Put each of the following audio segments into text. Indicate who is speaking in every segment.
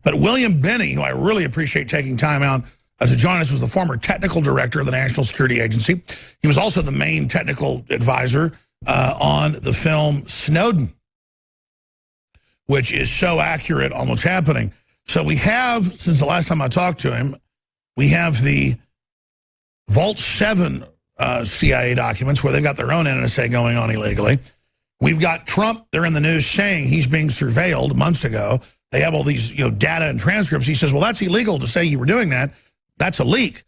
Speaker 1: But William Binney, who I really appreciate taking time out to join us, was the former technical director of the National Security Agency. He was also the main technical advisor on the film Snowden, which is so accurate on what's happening. So we have, since the last time I talked to him, we have the Vault 7 CIA documents where they've got their own NSA going on illegally. We've got Trump, they're in the news saying he's being surveilled months ago. They have all these data and transcripts. He says, well, that's illegal to say you were doing that. That's a leak.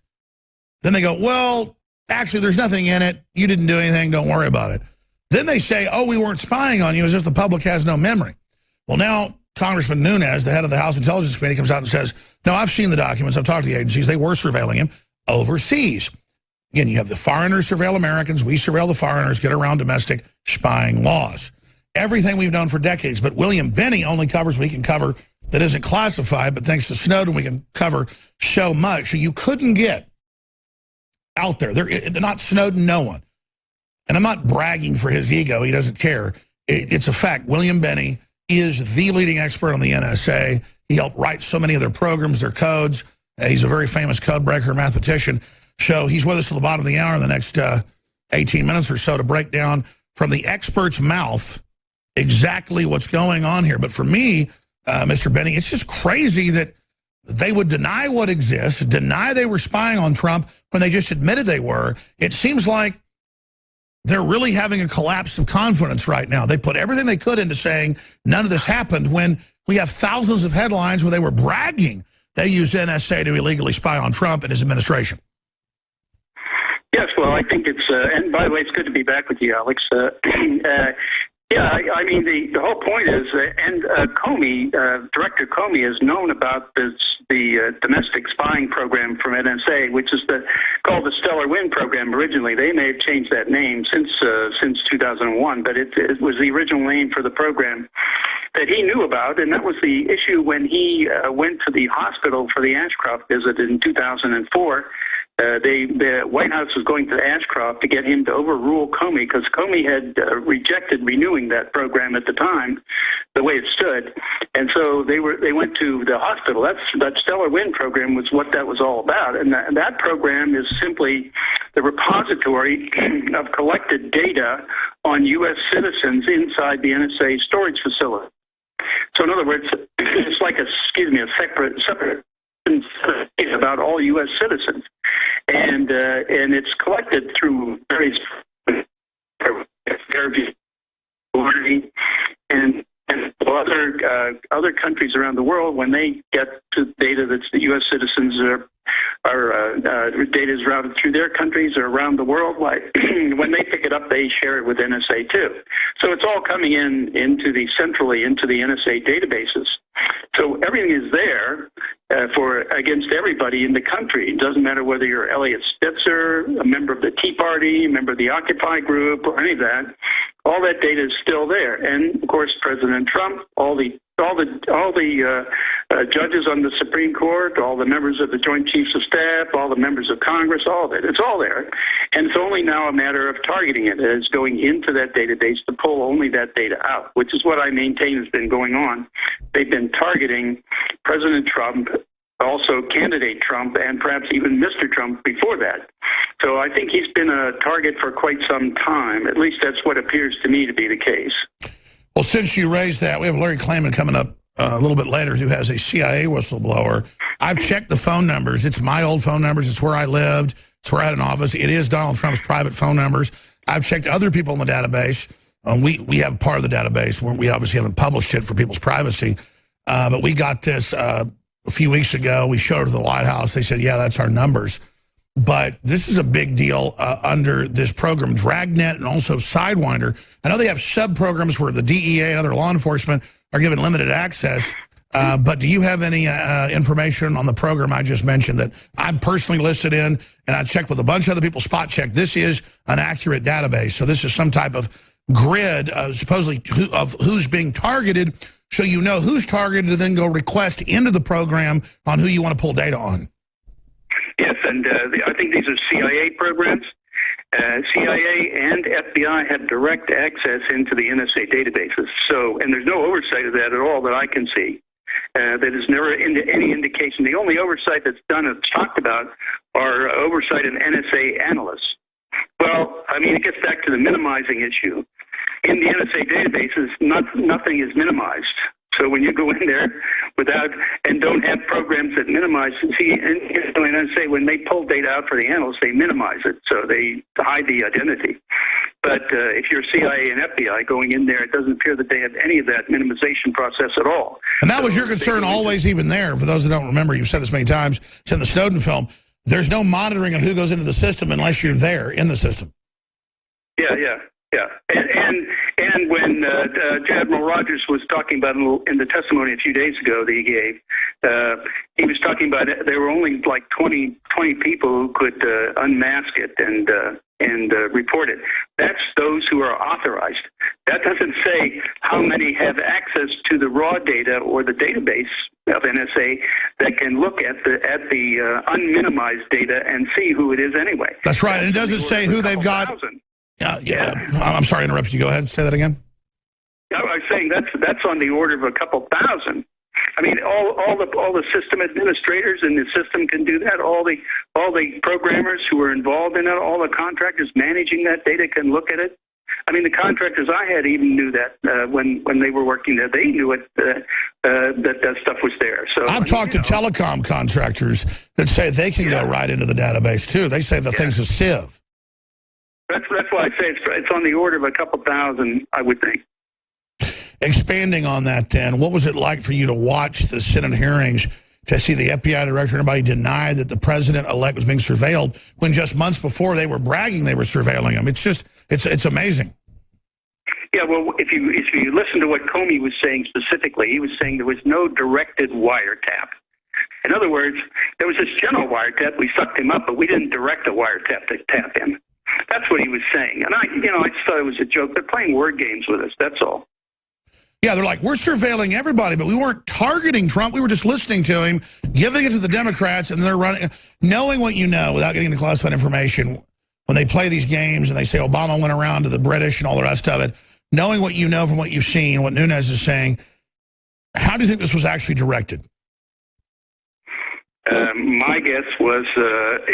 Speaker 1: Then they go, well, actually, there's nothing in it. You didn't do anything. Don't worry about it. Then they say, oh, we weren't spying on you, as if the public has no memory. Well, now Congressman Nunes, the head of the House Intelligence Committee, comes out and says, no, I've seen the documents. I've talked to the agencies. They were surveilling him overseas. Again, you have the foreigners surveil Americans. We surveil the foreigners, get around domestic spying laws. Everything we've known for decades. But William Binney only covers what he can cover that isn't classified. But thanks to Snowden, we can cover so much. So you couldn't get out there. Not Snowden, no one. And I'm not bragging for his ego. He doesn't care. It's a fact. William Binney is the leading expert on the NSA. He helped write so many of their programs, their codes. He's a very famous code breaker, mathematician. So he's with us till the bottom of the hour in the next 18 minutes or so to break down from the expert's mouth exactly what's going on here. But for me, Mr. Binney, it's just crazy that they would deny what exists, deny they were spying on Trump when they just admitted they were. It seems like they're really having a collapse of confidence right now. They put everything they could into saying none of this happened when we have thousands of headlines where they were bragging they used NSA to illegally spy on Trump and his administration.
Speaker 2: Yes, well, I think it's, and by the way, it's good to be back with you, Alex. Yeah, I mean, the whole point is, and Comey, Director Comey has known about the domestic spying program from NSA, which is called the Stellar Wind program originally. They may have changed that name since 2001, but it was the original name for the program that he knew about, and that was the issue when he went to the hospital for the Ashcroft visit in 2004. The White House was going to Ashcroft to get him to overrule Comey because Comey had rejected renewing that program at the time, the way it stood, and so they went to the hospital. That Stellar Wind program was what that was all about, and that program is simply the repository of collected data on U.S. citizens inside the NSA storage facility. So in other words, it's like a separate about all U.S. citizens, and it's collected through various and other countries around the world. When they get to data that's the U.S. citizens data is routed through their countries or around the world. When they pick it up, they share it with NSA too. So it's all coming centrally into the NSA databases. So everything is there against everybody in the country. It doesn't matter whether you're Elliot Spitzer, a member of the Tea Party, a member of the Occupy group, or any of that. All that data is still there, and of course, President Trump, all the judges on the Supreme Court, all the members of the Joint Chiefs of Staff, all the members of Congress, all of it. It's all there, and it's only now a matter of targeting it. It's going into that database to pull only that data out, which is what I maintain has been going on. They've been targeting President Trump, also candidate Trump, and perhaps even Mr. Trump before that. So I think he's been a target for quite some time. At least that's what appears to me to be the case.
Speaker 1: Well, since you raised that, we have Larry Klayman coming up a little bit later who has a CIA whistleblower. I've checked the phone numbers. It's my old phone numbers. It's where I lived. It's where I had an office. It is Donald Trump's private phone numbers. I've checked other people in the database. We have part of the database. We obviously haven't published it for people's privacy. But we got this a few weeks ago. We showed it to the White House. They said, yeah, that's our numbers. But this is a big deal under this program, Dragnet and also Sidewinder. I know they have sub-programs where the DEA and other law enforcement are given limited access. But do you have any information on the program I just mentioned that I'm personally listed in, and I checked with a bunch of other people, spot check? This is an accurate database. So this is some type of grid, supposedly, of who's being targeted, so you know who's targeted to then go request into the program on who you want to pull data on.
Speaker 2: Yes, and I think these are CIA programs. CIA and FBI have direct access into the NSA databases. So, and there's no oversight of that at all that I can see. that is never any indication. The only oversight that's done, that's talked about, are oversight of NSA analysts. Well, I mean, it gets back to the minimizing issue. In the NSA databases, nothing is minimized. So when you go in there without and don't have programs that minimize, see, and NSA, when they pull data out for the analysts, they minimize it, so they hide the identity. But if you're CIA and FBI going in there, it doesn't appear that they have any of that minimization process at all.
Speaker 1: And that was your concern always, even there. For those that don't remember, you've said this many times, it's in the Snowden film. There's no monitoring of who goes into the system unless you're there in the system.
Speaker 2: Yeah. And when Admiral Rogers was talking about in the testimony a few days ago that he gave, he was talking about there were only like 20 people who could unmask it and report it. That's those who are authorized. That doesn't say how many have access to the raw data or the database of NSA that can look at the unminimized data and see who it is anyway.
Speaker 1: That's right. And it doesn't say who they've got. Yeah. I'm sorry to interrupt you. Go ahead. Say that again.
Speaker 2: I was saying that's on the order of a couple thousand. I mean, all the system administrators in the system can do that. All the programmers who are involved in it, all the contractors managing that data can look at it. I mean, the contractors I had even knew that when they were working there, they knew it that stuff was there. So
Speaker 1: I've talked to telecom contractors that say they can go right into the database too. They say the thing's a sieve.
Speaker 2: That's why I say it's on the order of a couple thousand, I would think.
Speaker 1: Expanding on that, then, what was it like for you to watch the Senate hearings to see the FBI director and everybody deny that the president-elect was being surveilled when just months before they were bragging they were surveilling him? It's just, it's amazing.
Speaker 2: Yeah, well, if you listen to what Comey was saying specifically, he was saying there was no directed wiretap. In other words, there was this general wiretap. We sucked him up, but we didn't direct a wiretap to tap him. That's what he was saying. And I just thought it was a joke. They're playing word games with us. That's all.
Speaker 1: Yeah, they're like, we're surveilling everybody, but we weren't targeting Trump. We were just listening to him, giving it to the Democrats, and they're running, knowing what you know without getting into classified information. When they play these games and they say Obama went around to the British and all the rest of it, knowing what you know from what you've seen, what Nunes is saying, how do you think this was actually directed?
Speaker 2: My guess was I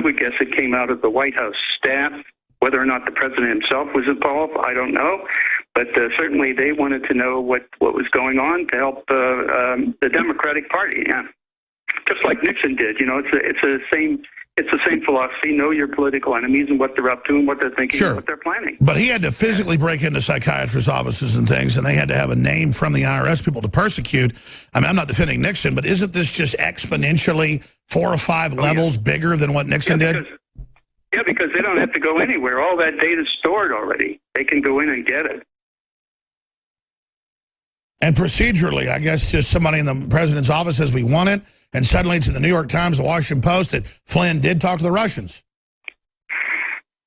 Speaker 2: would guess it came out of the White House staff. Whether or not the president himself was involved, I don't know. But certainly they wanted to know what was going on to help the Democratic Party. Yeah, just like Nixon did. You know, it's the same philosophy. Know your political enemies and what they're up to and what they're thinking and what they're planning.
Speaker 1: But he had to physically break into psychiatrists' offices and things, and they had to have a name from the IRS people to persecute. I mean, I'm not defending Nixon, but isn't this just exponentially 4 or 5 levels bigger than what Nixon did?
Speaker 2: Yeah, because they don't have to go anywhere. All that data's stored already. They can go in and get it.
Speaker 1: And procedurally, I guess just somebody in the president's office says we want it, and suddenly it's in the New York Times, the Washington Post, that Flynn did talk to the Russians.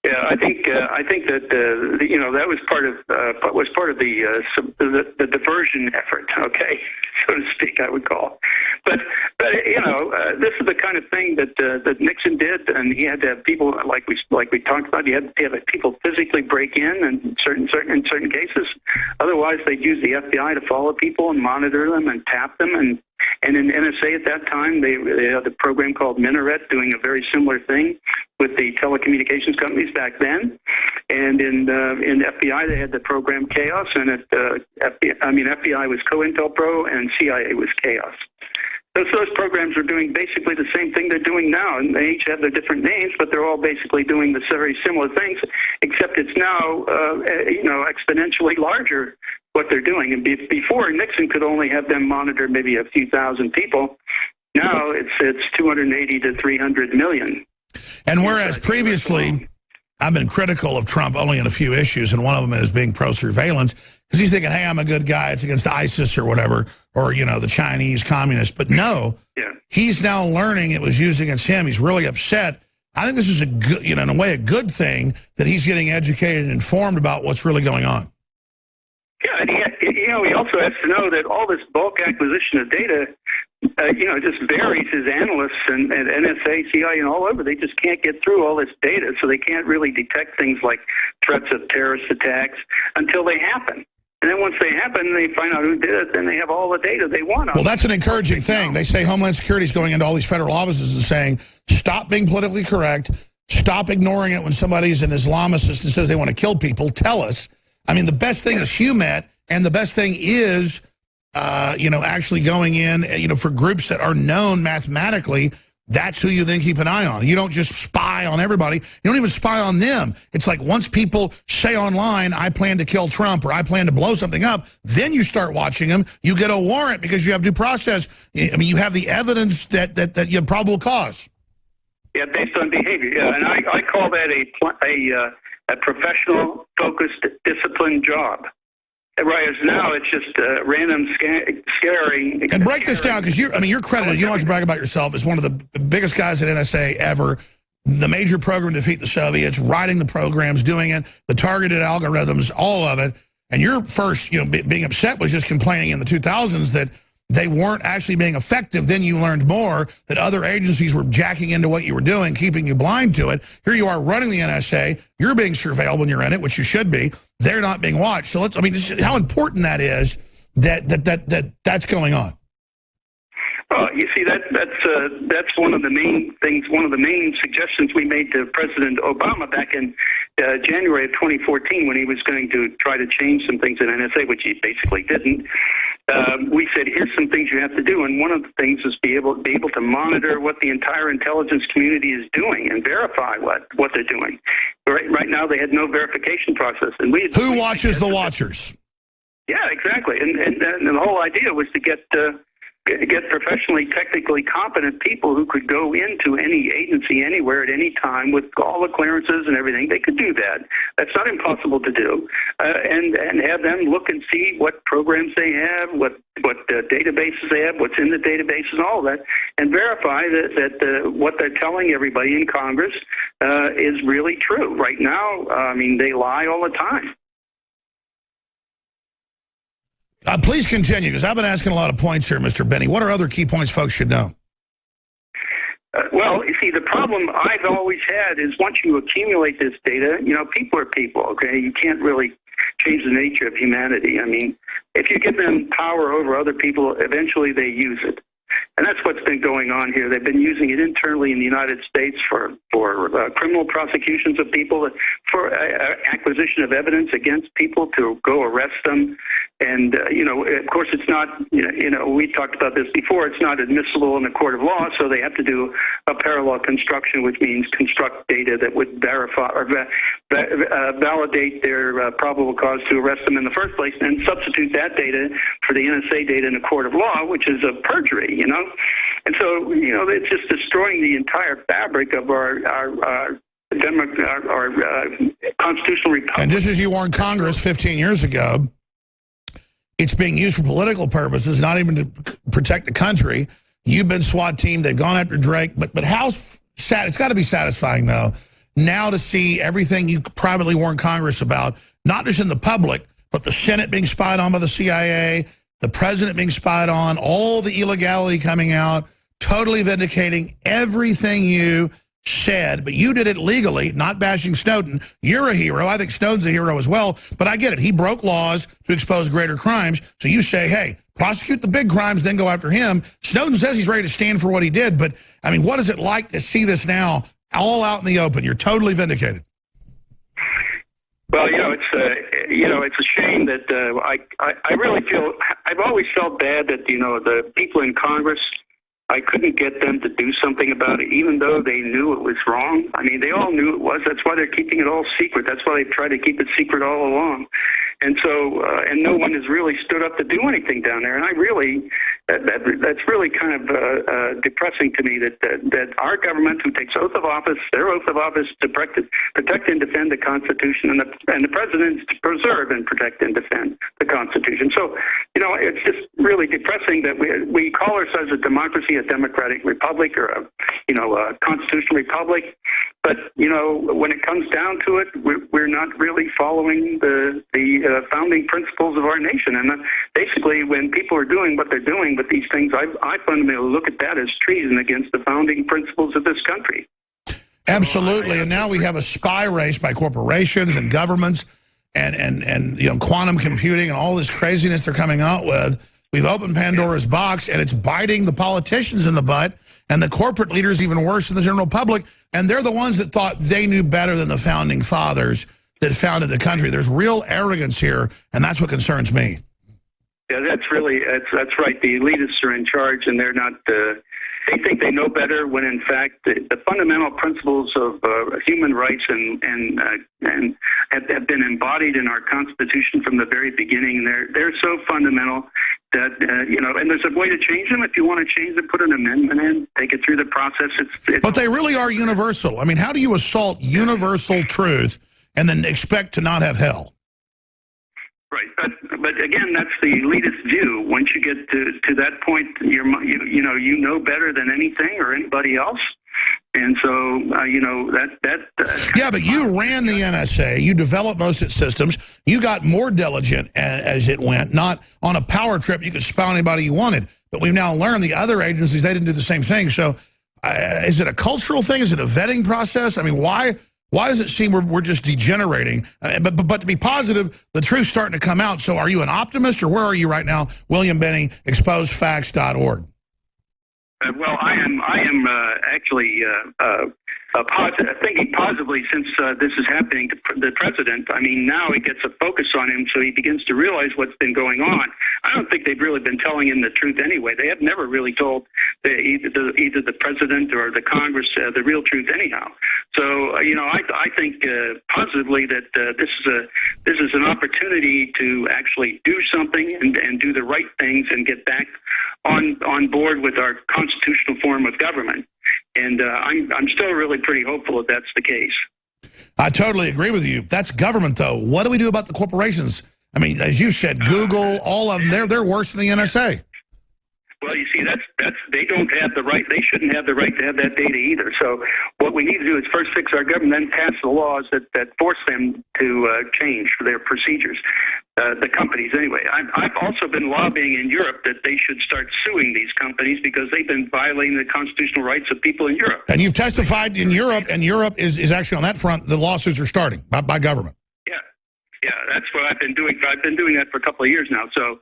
Speaker 2: Yeah, I think that that was part of the diversion effort. Okay, so to speak, I would call. But this is the kind of thing that Nixon did, and he had to have people like we talked about. He had to have people physically break in certain cases. Otherwise, they'd use the FBI to follow people and monitor them and tap them. And in NSA at that time, they had a program called Minaret doing a very similar thing with the telecommunications companies back then. And in FBI, they had the program Chaos, and FBI was COINTELPRO and CIA was Chaos. Those programs are doing basically the same thing they're doing now, and they each have their different names, but they're all basically doing the very similar things, except it's now exponentially larger what they're doing. And before, Nixon could only have them monitor maybe a few thousand people. Now it's 280 to 300 million.
Speaker 1: And whereas previously I've been critical of Trump only in a few issues, and one of them is being pro-surveillance, because he's thinking, hey, I'm a good guy, it's against ISIS or whatever, or, the Chinese communists. But no, he's now learning it was used against him. He's really upset. I think this is a good, in a way, a good thing that he's getting educated and informed about what's really going on.
Speaker 2: Yeah, and he also has to know that all this bulk acquisition of data, just varies his analysts and NSA, CIA, and all over. They just can't get through all this data, so they can't really detect things like threats of terrorist attacks until they happen. And then once they happen, they find out who did it, then they have all the data they want on
Speaker 1: Well, that's an encouraging thing. They say Homeland Security is going into all these federal offices and saying, stop being politically correct, stop ignoring it when somebody's an Islamist and says they want to kill people, tell us. I mean, the best thing is HUMET, and the best thing is, actually going in, for groups that are known mathematically. That's who you then keep an eye on. You don't just spy on everybody. You don't even spy on them. It's like once people say online, I plan to kill Trump or I plan to blow something up, then you start watching them. You get a warrant because you have due process. I mean, you have the evidence that you have probable cause.
Speaker 2: Yeah, based on behavior. Yeah, and I call that a professional, focused, disciplined job. Whereas now it's just random scaring.
Speaker 1: And break this down, because you're credited. You don't have to brag about yourself as one of the biggest guys at NSA ever. The major program to defeat the Soviets, writing the programs, doing it, the targeted algorithms, all of it. And your first, being upset was just complaining in the 2000s that they weren't actually being effective. Then you learned more, that other agencies were jacking into what you were doing, keeping you blind to it. Here you are running the NSA. You're being surveilled when you're in it, which you should be. They're not being watched. So how important that is that's going on.
Speaker 2: Well, you see, that's one of the main things, one of the main suggestions we made to President Obama back in January of 2014 when he was going to try to change some things in NSA, which he basically didn't. We said, here's some things you have to do, and one of the things is be able to monitor what the entire intelligence community is doing and verify what they're doing. Right now, they had no verification process, and
Speaker 1: who watches the watchers?
Speaker 2: Yeah, exactly, and the whole idea was to get professionally, technically competent people who could go into any agency anywhere at any time with all the clearances and everything. They could do that. That's not impossible to do, and have them look and see what programs they have, what databases they have, what's in the databases, and all that, and verify that what they're telling everybody in Congress is really true. Right now, they lie all the time.
Speaker 1: Please continue, because I've been asking a lot of points here, Mr. Binney. What are other key points folks should know?
Speaker 2: Well, you see, the problem I've always had is once you accumulate this data, people are people, okay? You can't really change the nature of humanity. I mean, if you give them power over other people, eventually they use it. And that's what's been going on here. They've been using it internally in the United States for criminal prosecutions of people, for acquisition of evidence against people to go arrest them. And, of course, it's not, we talked about this before, it's not admissible in a court of law, so they have to do a parallel construction, which means construct data that would verify or validate their probable cause to arrest them in the first place, and substitute that data for the NSA data in a court of law, which is a perjury, And so, it's just destroying the entire fabric of our constitutional republic.
Speaker 1: And just as you warned Congress 15 years ago, it's being used for political purposes, not even to protect the country. You've been SWAT team. They've gone after Drake. But how sad, it's got to be satisfying, though, now to see everything you privately warned Congress about, not just in the public, but the Senate being spied on by the CIA, the president being spied on, all the illegality coming out, totally vindicating everything you said, but you did it legally, not bashing Snowden. You're a hero. I think Snowden's a hero as well, but I get it. He broke laws to expose greater crimes, so you say, hey, prosecute the big crimes, then go after him. Snowden says he's ready to stand for what he did, but, what is it like to see this now all out in the open? You're totally vindicated.
Speaker 2: Well, it's a shame that I really feel, I've always felt bad that, the people in Congress, I couldn't get them to do something about it, even though they knew it was wrong. They all knew it was. That's why they're keeping it all secret. That's why they've tried to keep it secret all along. And so, and no one has really stood up to do anything down there. And that's really kind of depressing to me that our government, who takes oath of office, their oath of office to protect and defend the Constitution, and the president to preserve and protect and defend the Constitution. So, it's just really depressing that we call ourselves a democracy, a democratic republic, or a constitutional republic. But, when it comes down to it, we're not really following the founding principles of our nation. And basically, when people are doing what they're doing with these things, I fundamentally look at that as treason against the founding principles of this country.
Speaker 1: Absolutely. And now we have a spy race by corporations and governments and you know, quantum computing and all this craziness they're coming out with. We've opened Pandora's box, and it's biting the politicians in the butt, and the corporate leaders even worse than the general public. And they're the ones that thought they knew better than the founding fathers that founded the country. There's real arrogance here, and that's what concerns me.
Speaker 2: Yeah, that's right. The elitists are in charge, and they're not. They think they know better when, in fact, the fundamental principles of human rights and have been embodied in our Constitution from the very beginning. They're so fundamental that you know, and there's a way to change them. If you want to change them, put an amendment in, take it through the process.
Speaker 1: But they really are universal. I mean, how do you assault universal truth and then expect to not have hell?
Speaker 2: Right, but again, that's the elitist view. Once you get to that point, you know better than anything or anybody else, and so you know that. Yeah,
Speaker 1: but you ran the NSA. You developed most of its systems. You got more diligent as it went. Not on a power trip. You could spy on anybody you wanted. But we've now learned the other agencies, they didn't do the same thing. So, is it a cultural thing? Is it a vetting process? I mean, why? Why does it seem we're just degenerating? But to be positive, the truth's starting to come out. So are you an optimist, or where are you right now? William Binney, exposefacts.org.
Speaker 2: Well, I am actually thinking positively since this is happening to the president. I mean, now he gets a focus on him, so he begins to realize what's been going on. I don't think they've really been telling him the truth anyway. They have never really told either the president or the Congress the real truth anyhow. So, you know, I think positively that this is an opportunity to actually do something and do the right things and get back on board with our constitutional form of government. And I'm still really pretty hopeful that that's the case.
Speaker 1: I totally agree with you. That's government, though. What do we do about the corporations? I mean, as you said, Google, all of them, they're worse than the NSA.
Speaker 2: Well, you see, that's they don't have the right. They shouldn't have the right to have that data either. So what we need to do is first fix our government, then pass the laws that force them to change their procedures. The companies, anyway. I've also been lobbying in Europe that they should start suing these companies because they've been violating the constitutional rights of people in Europe.
Speaker 1: And you've testified in Europe, and Europe is actually on that front. The lawsuits are starting by government.
Speaker 2: Yeah, that's what I've been doing. I've been doing that for a couple of years now. So,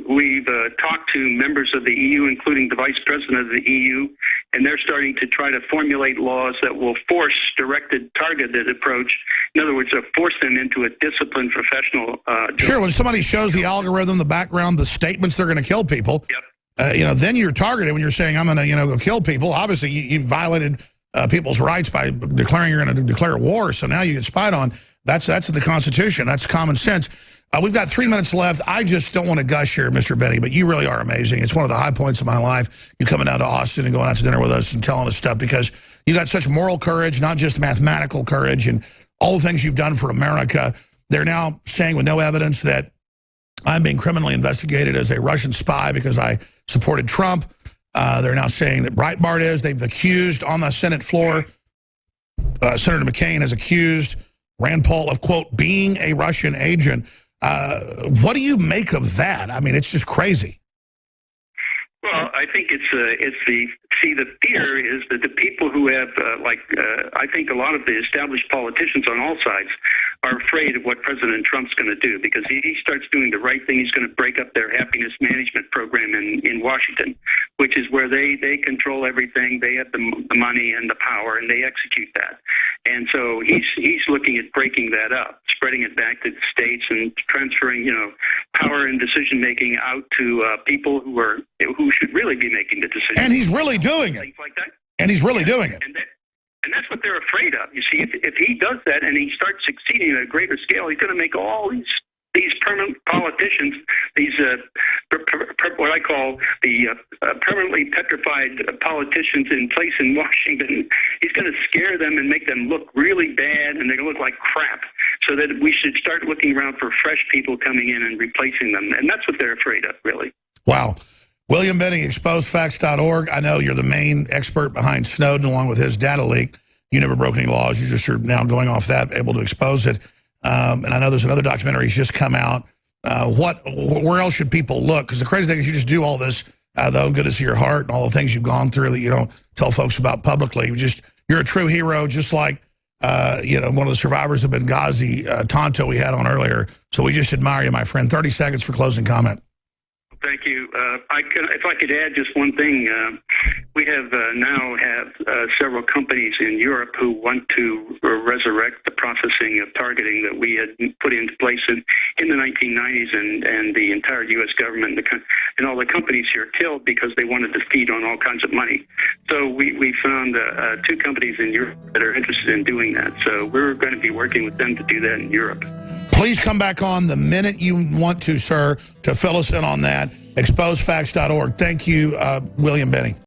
Speaker 2: we've talked to members of the EU, including the vice president of the EU, and they're starting to try to formulate laws that will force directed, targeted approach. In other words, force them into a disciplined professional.
Speaker 1: Sure, when somebody shows the algorithm, the background, the statements they're going to kill people,
Speaker 2: yep.
Speaker 1: You know, then you're targeted when you're saying, I'm going to, go kill people. Obviously, you violated people's rights by declaring you're going to declare war, so now you get spied on. That's the Constitution. That's common sense. We've got 3 minutes left. I just don't want to gush here, Mr. Binney, but you really are amazing. It's one of the high points of my life. You coming down to Austin and going out to dinner with us and telling us stuff because you got such moral courage, not just mathematical courage, and all the things you've done for America. They're now saying with no evidence that I'm being criminally investigated as a Russian spy because I supported Trump. They're now saying that Breitbart is. They've accused on the Senate floor. Senator McCain has accused Rand Paul of, quote, being a Russian agent. What do you make of that? I mean, it's just crazy.
Speaker 2: Well, I think the fear is that the people who have, I think a lot of the established politicians on all sides are afraid of what President Trump's going to do because he starts doing the right thing. He's going to break up their happiness management program in Washington, which is where they control everything. They have the money and the power, and they execute that. And so he's looking at breaking that up, spreading it back to the states and transferring, power and decision making out to people who should really be making the decisions.
Speaker 1: And he's really doing it.
Speaker 2: Things like that.
Speaker 1: And he's really doing it.
Speaker 2: And that's what they're afraid of. You see, if he does that and he starts succeeding at a greater scale, he's going to make all these permanent politicians, these what I call the permanently petrified politicians in place in Washington. He's going to scare them and make them look really bad, and they're going to look like crap. So that we should start looking around for fresh people coming in and replacing them. And that's what they're afraid of, really.
Speaker 1: Wow. William Binney, exposefacts.org. I know you're the main expert behind Snowden, along with his data leak. You never broke any laws. You just are now going off that, able to expose it. And I know there's another documentary that's just come out. Where else should people look? Because the crazy thing is you just do all this out of the goodness of your heart and all the things you've gone through that you don't tell folks about publicly. You're a true hero, just like you know, one of the survivors of Benghazi, Tonto, we had on earlier. So we just admire you, my friend. 30 seconds for closing comment.
Speaker 2: Thank you. If I could add just one thing, we have now several companies in Europe who want to resurrect the processing of targeting that we had put into place in the 1990s, and the entire U.S. government and all the companies here killed because they wanted to feed on all kinds of money. So we found 2 companies in Europe that are interested in doing that. So we're going to be working with them to do that in Europe.
Speaker 1: Please come back on the minute you want to, sir, to fill us in on that. Exposefacts.org. Thank you, William Binney.